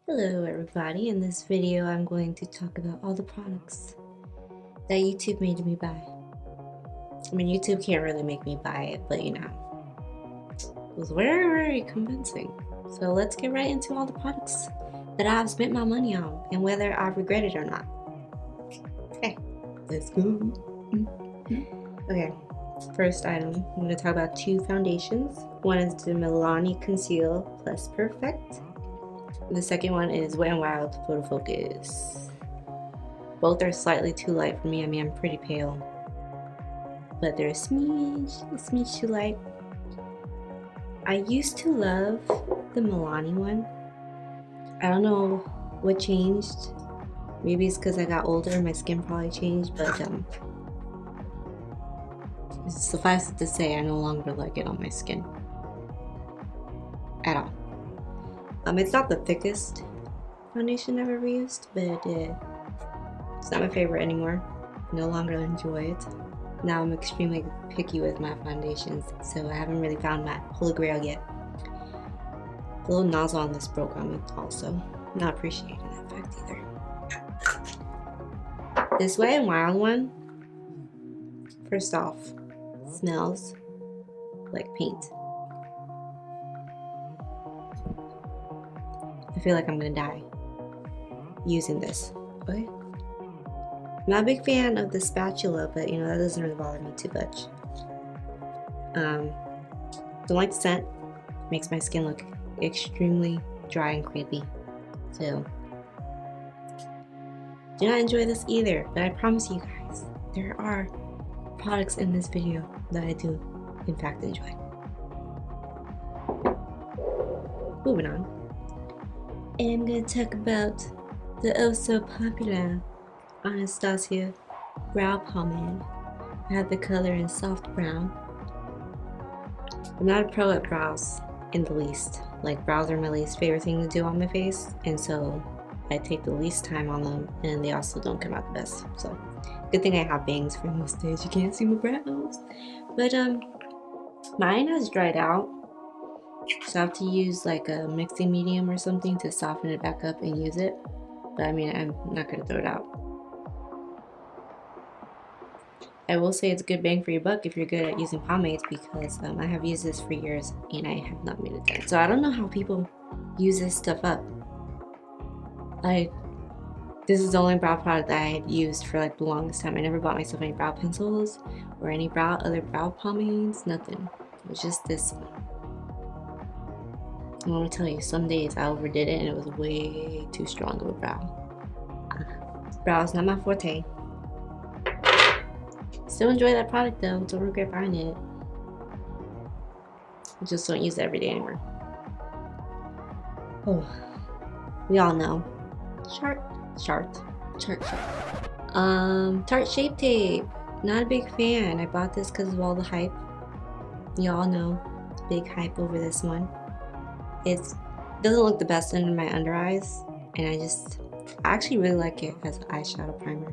Hello everybody, in this video I'm going to talk about all the products that YouTube made me buy. I mean, YouTube can't really make me buy it, but it was very convincing. So let's get right into all the products that I've spent my money on and whether I regret it or not. Okay, let's go. Okay, first item, I'm going to talk about two foundations. One is the Milani Conceal Plus Perfect. The second one is Wet n Wild Photo Focus. Both are slightly too light for me. I mean, I'm pretty pale, but they're a smidge too light. I used to love the Milani one. I don't know what changed. Maybe it's because I got older and my skin probably changed, but suffice it to say, I no longer like it on my skin at all. It's not the thickest foundation I've ever used, but it's not my favorite anymore. No longer enjoy it. Now I'm extremely picky with my foundations, so I haven't really found my holy grail yet. The little nozzle on this broke on me also. Not appreciating that fact either. This Wet n Wild one, first off, smells like paint. I feel like I'm gonna die using this. Okay. I'm not a big fan of the spatula, but that doesn't really bother me too much. Don't like the scent. Makes my skin look extremely dry and creepy. So do not enjoy this either, but I promise you guys, there are products in this video that I do in fact enjoy. Moving on. And I'm gonna talk about the oh so popular Anastasia brow pomade. I have the color in soft brown. I'm not a pro at brows in the least. Like, brows are my least favorite thing to do on my face, and so I take the least time on them, and they also don't come out the best. So good thing I have bangs for most days. You can't see my brows, but mine has dried out, so I have to use like a mixing medium or something to soften it back up and use it. But I mean, I'm not gonna throw it out. I will say it's a good bang for your buck if you're good at using pomades, because I have used this for years and I have not made it done. So I don't know how people use this stuff up. This is the only brow product that I had used for like the longest time. I never bought myself any brow pencils or any other brow pomades, nothing. It was just this one. I want to tell you, some days I overdid it and it was way too strong of a brow. Brow is not my forte. Still enjoy that product though, don't regret buying it. I just don't use it every day anymore. Oh, we all know. Tarte Shape Tape. Not a big fan. I bought this because of all the hype. Y'all know, big hype over this one. It doesn't look the best under my under eyes, and I actually really like it as an eyeshadow primer.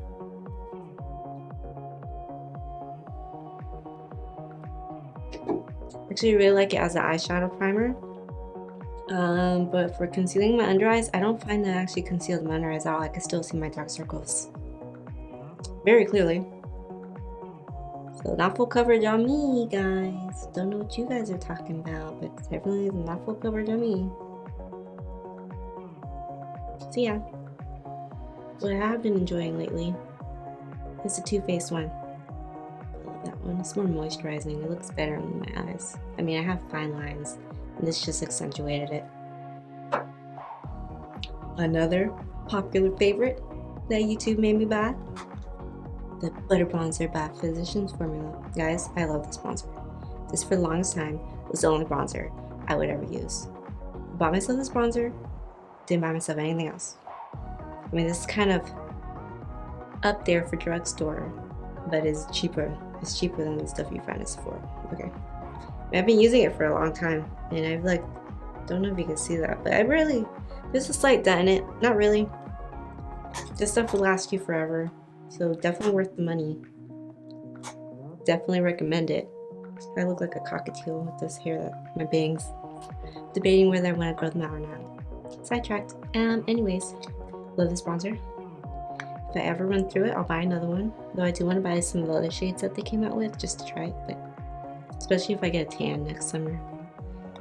But for concealing my under eyes, I don't find that it actually conceals my under eyes at all. I can still see my dark circles very clearly. So not full coverage on me, guys. Don't know what you guys are talking about, but definitely not full coverage on me. So yeah, what I have been enjoying lately is the Too Faced one. I love that one. It's more moisturizing. It looks better on my eyes. I mean, I have fine lines, and this just accentuated it. Another popular favorite that YouTube made me buy, the Butter Bronzer by Physicians Formula. Guys, I love this bronzer. This, for the longest time, was the only bronzer I would ever use. I bought myself this bronzer, didn't buy myself anything else. I mean, this is kind of up there for drugstore, but it's cheaper. It's cheaper than the stuff you find at Sephora. Okay. I've been using it for a long time, and I've don't know if you can see that, but there's a slight dent in it. Not really. This stuff will last you forever, so definitely worth the money. Definitely recommend it. I look like a cockatiel with this hair, my bangs. Debating whether I want to grow them out or not. Sidetracked. Anyways, love this bronzer. If I ever run through it, I'll buy another one. Though I do want to buy some of the other shades that they came out with just to try it. But especially if I get a tan next summer.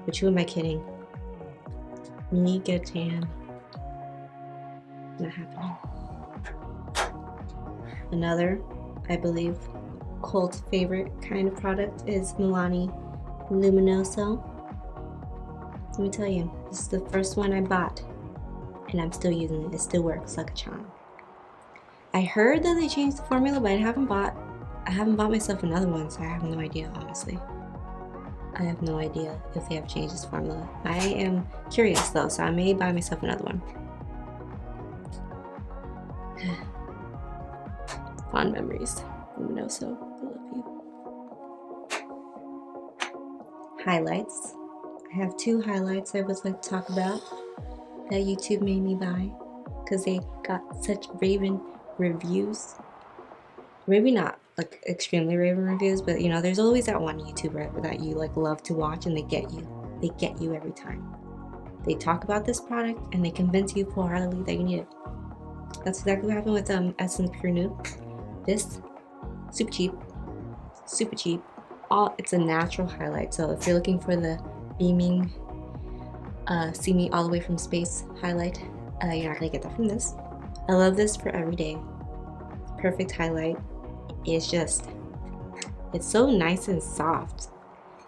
Which who am I kidding? Me get a tan. Not happening. Another, I believe, cult favorite kind of product is Milani Luminoso. Let me tell you, this is the first one I bought, and I'm still using it. It still works like a charm. I heard that they changed the formula, but I haven't bought myself another one, so I have no idea, honestly. I have no idea if they have changed this formula. I am curious though, so I may buy myself another one. Fond memories. Luminoso, I love you. Highlights. I have two highlights I would like to talk about that YouTube made me buy because they got such raving reviews. Maybe not like extremely raving reviews, but you know, there's always that one YouTuber that you like love to watch and they get you every time. They talk about this product and they convince you wholeheartedly that you need it. That's exactly what happened with Essence Pure Nude. This super cheap. It's a natural highlight, so if you're looking for the beaming see me all the way from space highlight, you're not gonna get that from this. I love this for every day. Perfect highlight. It's so nice and soft.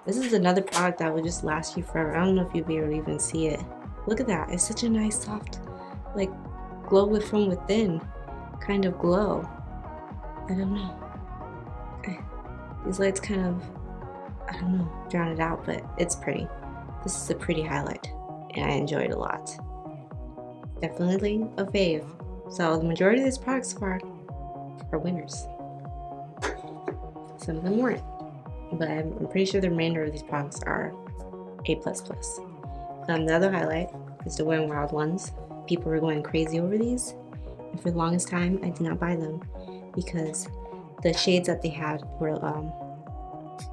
This is another product that will just last you forever. I don't know if you'll be able to even see it. Look at that. It's such a nice soft, like glow from within kind of glow. I don't know. These lights kind of, I don't know, drown it out, but it's pretty. This is a pretty highlight and I enjoy it a lot. Definitely a fave. So the majority of these products so far are winners. Some of them weren't, but I'm pretty sure the remainder of these products are A++. The other highlight is the Wet n Wild ones. People were going crazy over these, and for the longest time I did not buy them because the shades that they had were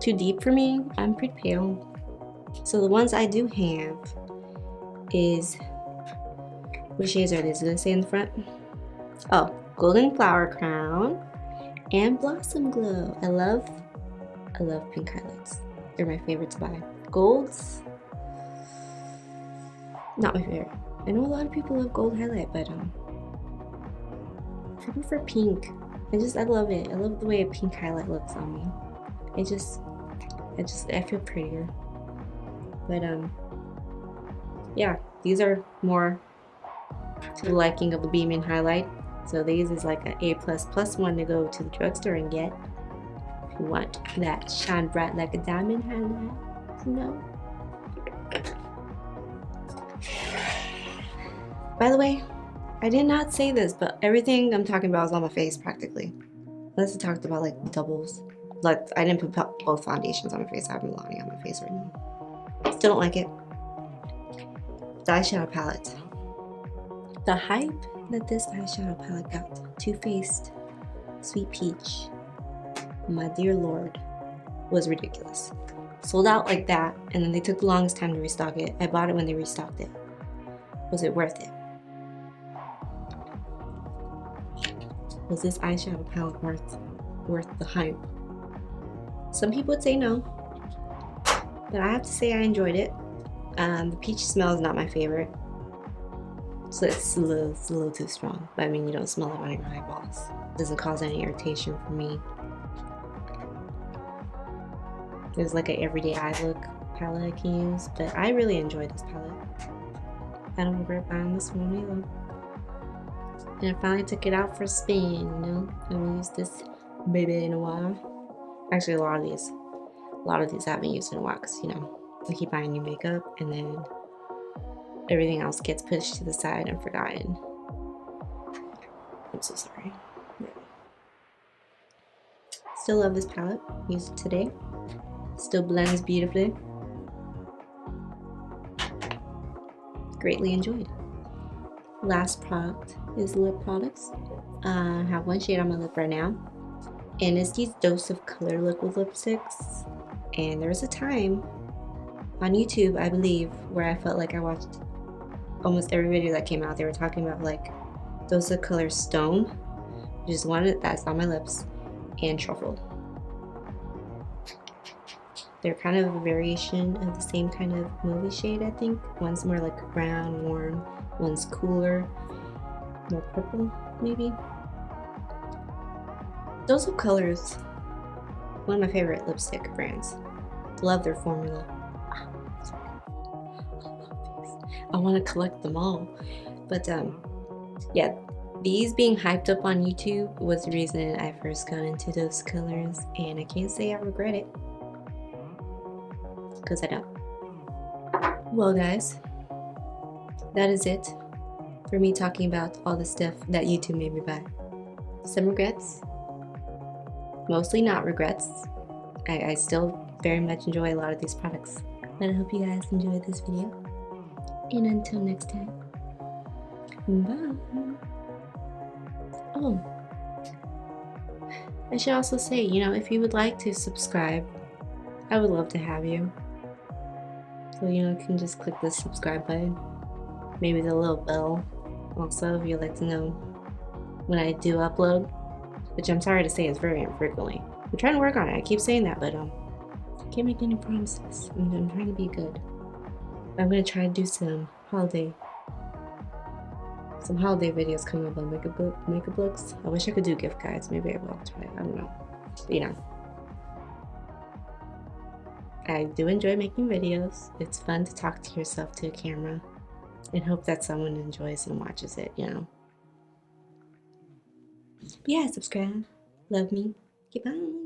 too deep for me. I'm pretty pale, so the ones I do have is, what shades are these? Did I say in the front? Oh, Golden Flower Crown and Blossom Glow. I love pink highlights. They're my favorite to buy. Golds, not my favorite. I know a lot of people love gold highlight, but I prefer pink. I love it. I love the way a pink highlight looks on me. I feel prettier. But yeah, these are more to the liking of the beaming highlight. So these is like an A++ one to go to the drugstore and get if you want that shine bright like a diamond highlight. No. By the way, I did not say this, but everything I'm talking about is on my face practically. Unless I talked about like doubles. Like I didn't put both foundations on my face. I have Milani on my face right now. Still don't like it. The eyeshadow palette. The hype that this eyeshadow palette got, Too Faced Sweet Peach, my dear lord, was ridiculous. Sold out like that, and then they took the longest time to restock it. I bought it when they restocked it. Was it worth it? Was this eyeshadow palette worth the hype? Some people would say no, but I have to say I enjoyed it. The peach smell is not my favorite, so it's a little too strong. But I mean, you don't smell it on your eyeballs. It doesn't cause any irritation for me. There's like an everyday eye look palette I can use, but I really enjoy this palette. I don't regret buying this one either. And I finally took it out for a spin, you know? I haven't used this baby in a while. Actually, a lot of these I haven't used in a while because, you know, I keep buying new makeup and then everything else gets pushed to the side and forgotten. I'm so sorry. But still love this palette. Used it today. Still blends beautifully. Greatly enjoyed. Last product is lip products. I have one shade on my lip right now, and it's these Dose of Color liquid lipsticks. And there was a time on YouTube, I believe, where I felt like I watched almost every video that came out, they were talking about like those are the colors Stone, which is one that's on my lips, and Truffle. They're kind of a variation of the same kind of movie shade, I think. One's more like brown, warm. One's cooler, more purple, maybe. Those are colors. One of my favorite lipstick brands. Love their formula. I want to collect them all. But yeah, these being hyped up on YouTube was the reason I first got into those colors, and I can't say I regret it, because I don't. Well guys, that is it for me talking about all the stuff that YouTube made me buy. Some regrets, mostly not regrets. I still very much enjoy a lot of these products. But I hope you guys enjoyed this video. And until next time, bye. Oh, I should also say, you know, if you would like to subscribe, I would love to have you. So, you know, you can just click the subscribe button. Maybe the little bell. Also, if you'd like to know when I do upload, which I'm sorry to say is very infrequently. I'm trying to work on it. I keep saying that, but I can't make any promises. I'm trying to be good. I'm gonna try to do some holiday videos coming up on makeup looks. I wish I could do gift guides. Maybe I will try. I don't know. But, you know, I do enjoy making videos. It's fun to talk to yourself to a camera and hope that someone enjoys and watches it, you know. But yeah, subscribe. Love me. Goodbye.